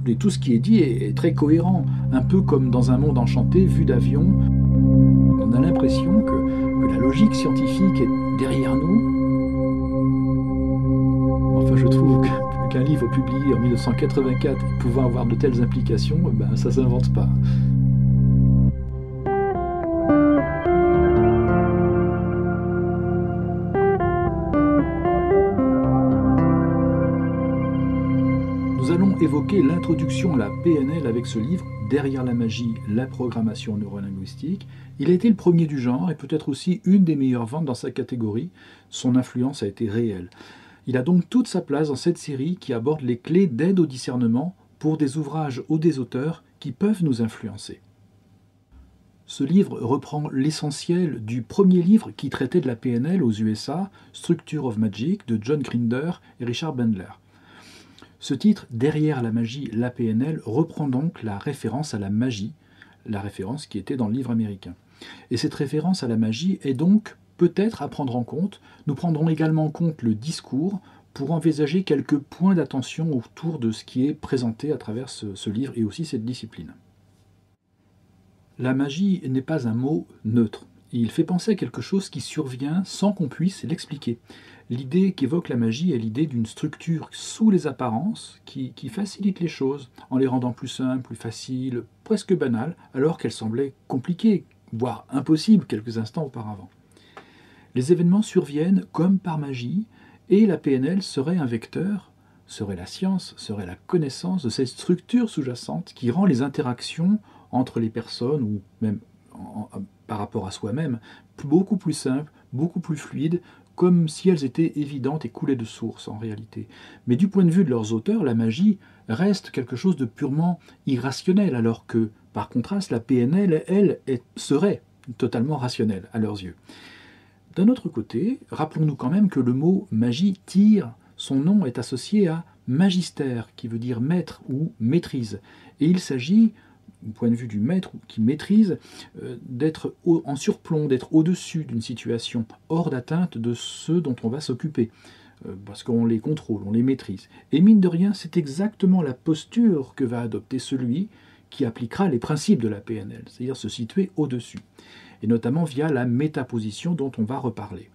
Et tout ce qui est dit est très cohérent, un peu comme dans un monde enchanté vu d'avion. On a l'impression que la logique scientifique est derrière nous. Enfin, je trouve qu'un livre publié en 1984 pouvant avoir de telles implications, ça s'invente pas. Nous allons évoquer l'introduction à la PNL avec ce livre, Derrière la magie, la programmation neurolinguistique. Il a été le premier du genre et peut-être aussi une des meilleures ventes dans sa catégorie. Son influence a été réelle. Il a donc toute sa place dans cette série qui aborde les clés d'aide au discernement pour des ouvrages ou des auteurs qui peuvent nous influencer. Ce livre reprend l'essentiel du premier livre qui traitait de la PNL aux USA, Structure of Magic, de John Grinder et Richard Bandler. Ce titre, Derrière la magie, la PNL, reprend donc la référence à la magie, la référence qui était dans le livre américain. Et cette référence à la magie est donc peut-être à prendre en compte. Nous prendrons également en compte le discours pour envisager quelques points d'attention autour de ce qui est présenté à travers ce livre et aussi cette discipline. La magie n'est pas un mot neutre. Il fait penser à quelque chose qui survient sans qu'on puisse l'expliquer. L'idée qu'évoque la magie est l'idée d'une structure sous les apparences qui facilite les choses en les rendant plus simples, plus faciles, presque banales, alors qu'elles semblaient compliquées, voire impossibles quelques instants auparavant. Les événements surviennent comme par magie et la PNL serait un vecteur, serait la science, serait la connaissance de cette structure sous-jacente qui rend les interactions entre les personnes ou même par rapport à soi-même beaucoup plus simples, beaucoup plus fluides, comme si elles étaient évidentes et coulaient de source en réalité. Mais du point de vue de leurs auteurs, la magie reste quelque chose de purement irrationnel, alors que, par contraste, la PNL, elle, serait totalement rationnelle à leurs yeux. D'un autre côté, rappelons-nous quand même que le mot magie tire, son nom est associé à magistère, qui veut dire maître ou maîtrise. Et il s'agit, du point de vue du maître qui maîtrise, d'être en surplomb, d'être au-dessus d'une situation, hors d'atteinte de ceux dont on va s'occuper, parce qu'on les contrôle, on les maîtrise. Et mine de rien, c'est exactement la posture que va adopter celui qui appliquera les principes de la PNL, c'est-à-dire se situer au-dessus, et notamment via la métaposition dont on va reparler.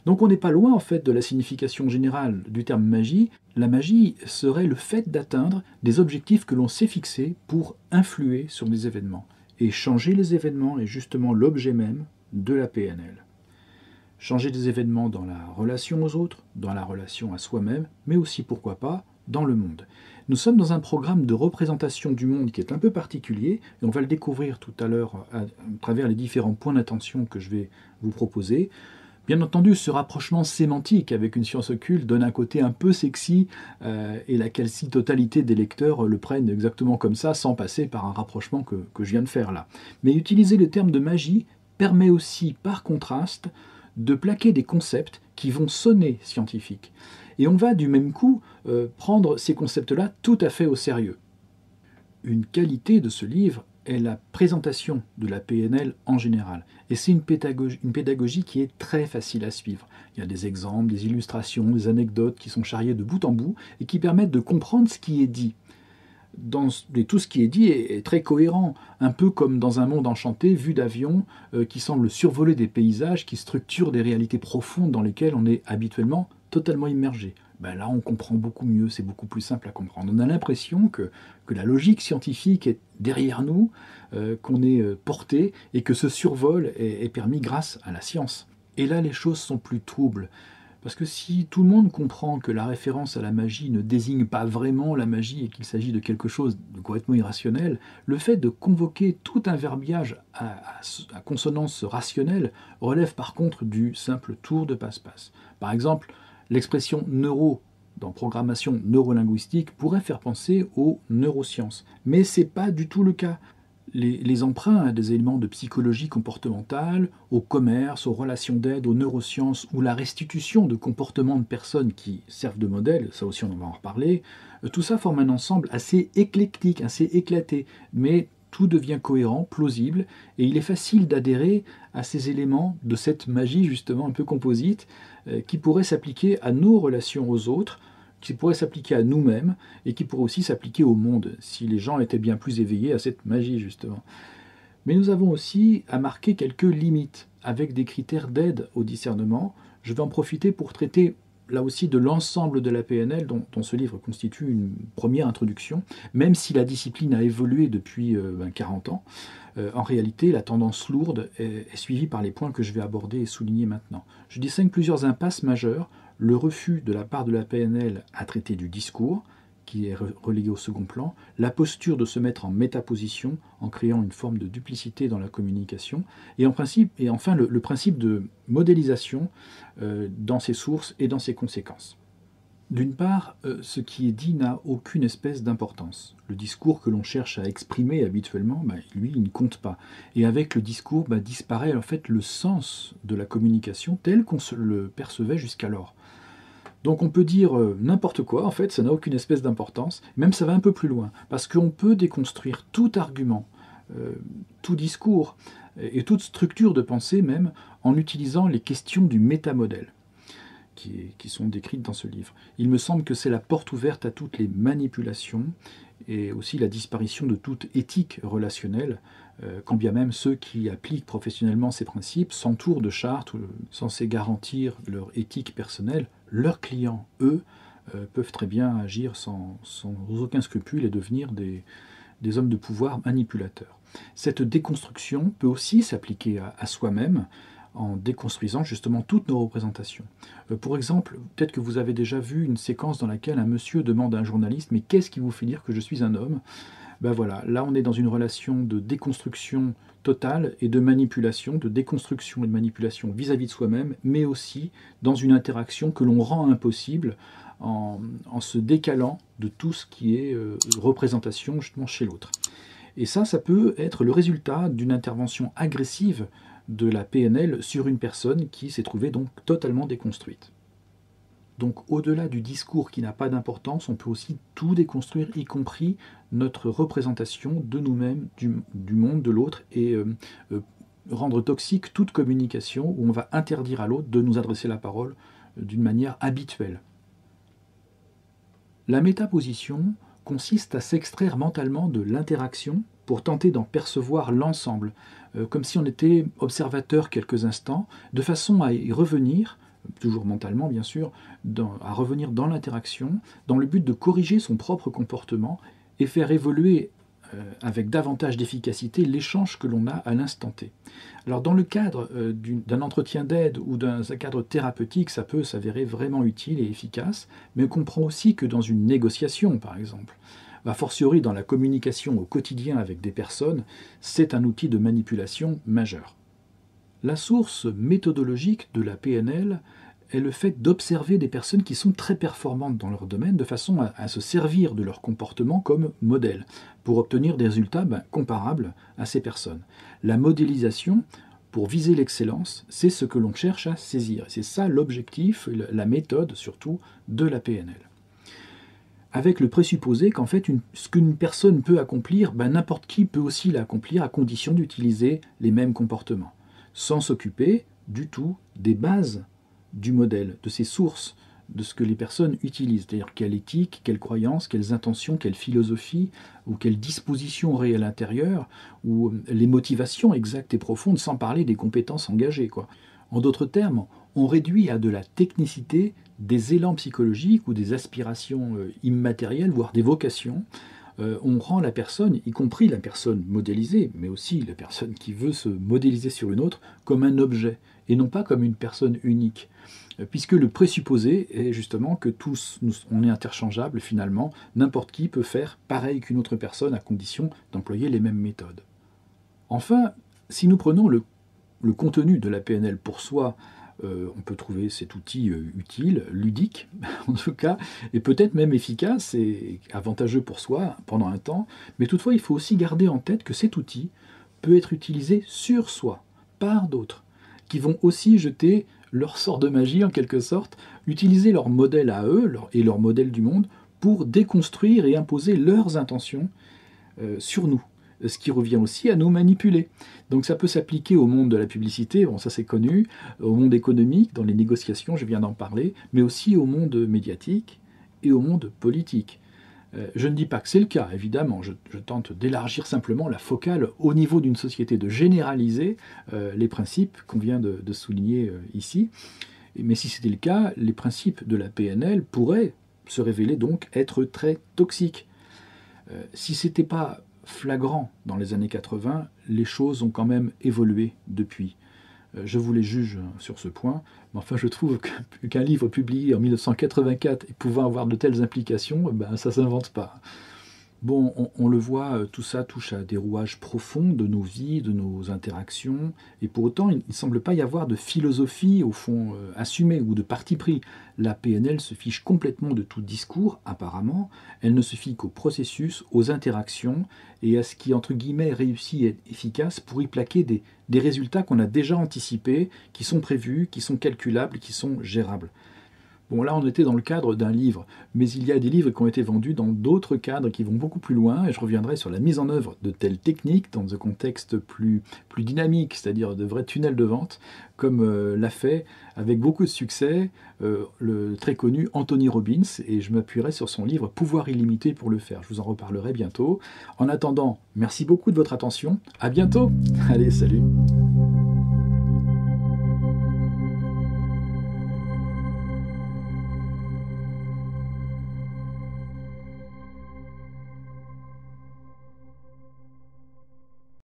Donc on n'est pas loin en fait de la signification générale du terme magie. La magie serait le fait d'atteindre des objectifs que l'on s'est fixés pour influer sur des événements. Et changer les événements est justement l'objet même de la PNL. Changer des événements dans la relation aux autres, dans la relation à soi-même, mais aussi, pourquoi pas, dans le monde. Nous sommes dans un programme de représentation du monde qui est un peu particulier, et on va le découvrir tout à l'heure à travers les différents points d'attention que je vais vous proposer. Bien entendu, ce rapprochement sémantique avec une science occulte donne un côté un peu sexy et la quasi-totalité des lecteurs le prennent exactement comme ça, sans passer par un rapprochement que je viens de faire là. Mais utiliser le terme de magie permet aussi, par contraste, de plaquer des concepts qui vont sonner scientifiques. Et on va du même coup prendre ces concepts-là tout à fait au sérieux. Une qualité de ce livre est la présentation de la PNL en général. Et c'est une pédagogie qui est très facile à suivre. Il y a des exemples, des illustrations, des anecdotes qui sont charriées de bout en bout et qui permettent de comprendre ce qui est dit. Tout ce qui est dit est très cohérent, un peu comme dans un monde enchanté vu d'avion qui semble survoler des paysages qui structurent des réalités profondes dans lesquelles on est habituellement totalement immergé. Là, on comprend beaucoup mieux, c'est beaucoup plus simple à comprendre. On a l'impression que la logique scientifique est derrière nous, qu'on est porté et que ce survol est permis grâce à la science. Et là, les choses sont plus troubles. Parce que si tout le monde comprend que la référence à la magie ne désigne pas vraiment la magie et qu'il s'agit de quelque chose de complètement irrationnel, le fait de convoquer tout un verbiage à consonance rationnelle relève par contre du simple tour de passe-passe. Par exemple, l'expression neuro dans programmation neurolinguistique pourrait faire penser aux neurosciences. Mais ce n'est pas du tout le cas. Les emprunts à des éléments de psychologie comportementale, au commerce, aux relations d'aide, aux neurosciences, ou la restitution de comportements de personnes qui servent de modèle, ça aussi on va en reparler, tout ça forme un ensemble assez éclectique, assez éclaté, mais tout devient cohérent, plausible, et il est facile d'adhérer à ces éléments de cette magie justement un peu composite, qui pourrait s'appliquer à nos relations aux autres, qui pourrait s'appliquer à nous-mêmes et qui pourrait aussi s'appliquer au monde, si les gens étaient bien plus éveillés à cette magie, justement. Mais nous avons aussi à marquer quelques limites, avec des critères d'aide au discernement. Je vais en profiter pour traiter là aussi de l'ensemble de la PNL, dont ce livre constitue une première introduction, même si la discipline a évolué depuis 40 ans. En réalité, la tendance lourde est suivie par les points que je vais aborder et souligner maintenant. Je distingue plusieurs impasses majeures. Le refus de la part de la PNL à traiter du discours, qui est relégué au second plan, la posture de se mettre en métaposition en créant une forme de duplicité dans la communication, et enfin le principe de modélisation dans ses sources et dans ses conséquences. D'une part, ce qui est dit n'a aucune espèce d'importance. Le discours que l'on cherche à exprimer habituellement, lui, il ne compte pas. Et avec le discours, disparaît en fait le sens de la communication tel qu'on le percevait jusqu'alors. Donc on peut dire n'importe quoi, en fait, ça n'a aucune espèce d'importance, même ça va un peu plus loin, parce qu'on peut déconstruire tout argument, tout discours, et toute structure de pensée même, en utilisant les questions du métamodèle, qui sont décrites dans ce livre. Il me semble que c'est la porte ouverte à toutes les manipulations, et aussi la disparition de toute éthique relationnelle, quand bien même ceux qui appliquent professionnellement ces principes s'entourent de chartes censées garantir leur éthique personnelle. Leurs clients, eux, peuvent très bien agir sans aucun scrupule et devenir des hommes de pouvoir manipulateurs. Cette déconstruction peut aussi s'appliquer à soi-même en déconstruisant justement toutes nos représentations. Pour exemple, peut-être que vous avez déjà vu une séquence dans laquelle un monsieur demande à un journaliste « Mais qu'est-ce qui vous fait dire que je suis un homme ?» Voilà, là on est dans une relation de déconstruction totale et de manipulation, de déconstruction et de manipulation vis-à-vis de soi-même, mais aussi dans une interaction que l'on rend impossible en se décalant de tout ce qui est représentation justement chez l'autre. Et ça peut être le résultat d'une intervention agressive de la PNL sur une personne qui s'est trouvée donc totalement déconstruite. Donc au-delà du discours qui n'a pas d'importance, on peut aussi tout déconstruire, y compris notre représentation de nous-mêmes, du monde, de l'autre, et rendre toxique toute communication où on va interdire à l'autre de nous adresser la parole d'une manière habituelle. La métaposition consiste à s'extraire mentalement de l'interaction pour tenter d'en percevoir l'ensemble, comme si on était observateur quelques instants, de façon à y revenir, toujours mentalement bien sûr, à revenir dans l'interaction, dans le but de corriger son propre comportement et faire évoluer avec davantage d'efficacité l'échange que l'on a à l'instant T. Alors dans le cadre d'un entretien d'aide ou d'un cadre thérapeutique, ça peut s'avérer vraiment utile et efficace, mais on comprend aussi que dans une négociation, par exemple, a fortiori dans la communication au quotidien avec des personnes, c'est un outil de manipulation majeur. La source méthodologique de la PNL est le fait d'observer des personnes qui sont très performantes dans leur domaine de façon à se servir de leur comportement comme modèle pour obtenir des résultats comparables à ces personnes. La modélisation, pour viser l'excellence, c'est ce que l'on cherche à saisir. C'est ça l'objectif, la méthode surtout de la PNL. Avec le présupposé qu'en fait, ce qu'une personne peut accomplir, n'importe qui peut aussi l'accomplir à condition d'utiliser les mêmes comportements, sans s'occuper du tout des bases du modèle, de ses sources, de ce que les personnes utilisent, c'est-à-dire quelle éthique, quelles croyances, quelles intentions, quelle philosophie, ou quelles dispositions réelles intérieures, ou les motivations exactes et profondes, sans parler des compétences engagées, quoi. En d'autres termes, on réduit à de la technicité des élans psychologiques ou des aspirations immatérielles, voire des vocations. On rend la personne, y compris la personne modélisée, mais aussi la personne qui veut se modéliser sur une autre, comme un objet, et non pas comme une personne unique. Puisque le présupposé est justement que tous, on est interchangeables finalement, n'importe qui peut faire pareil qu'une autre personne à condition d'employer les mêmes méthodes. Enfin, si nous prenons le contenu de la PNL pour soi, on peut trouver cet outil utile, ludique en tout cas, et peut-être même efficace et avantageux pour soi pendant un temps, mais toutefois il faut aussi garder en tête que cet outil peut être utilisé sur soi, par d'autres, qui vont aussi jeter leur sort de magie en quelque sorte, utiliser leur modèle à eux et leur modèle du monde pour déconstruire et imposer leurs intentions sur nous. Ce qui revient aussi à nous manipuler. Donc ça peut s'appliquer au monde de la publicité, bon ça c'est connu, au monde économique, dans les négociations, je viens d'en parler, mais aussi au monde médiatique et au monde politique. Je ne dis pas que c'est le cas, évidemment, je tente d'élargir simplement la focale au niveau d'une société, de généraliser les principes qu'on vient de souligner ici. Mais si c'était le cas, les principes de la PNL pourraient se révéler donc être très toxiques. Si ce n'était pas flagrant dans les années 80, les choses ont quand même évolué depuis. Je vous les juge sur ce point, mais enfin je trouve qu'un livre publié en 1984 et pouvant avoir de telles implications, ben, ça ne s'invente pas. Bon, on le voit, tout ça touche à des rouages profonds de nos vies, de nos interactions, et pour autant, il ne semble pas y avoir de philosophie, au fond, assumée, ou de parti pris. La PNL se fiche complètement de tout discours, apparemment, elle ne se fie qu'au processus, aux interactions, et à ce qui, entre guillemets, réussit et est efficace pour y plaquer des résultats qu'on a déjà anticipés, qui sont prévus, qui sont calculables, qui sont gérables. Bon, là, on était dans le cadre d'un livre, mais il y a des livres qui ont été vendus dans d'autres cadres qui vont beaucoup plus loin, et je reviendrai sur la mise en œuvre de telles techniques dans un contexte plus dynamique, c'est-à-dire de vrais tunnels de vente, comme l'a fait avec beaucoup de succès le très connu Anthony Robbins, et je m'appuierai sur son livre Pouvoir illimité pour le faire. Je vous en reparlerai bientôt. En attendant, merci beaucoup de votre attention. À bientôt. Allez, salut.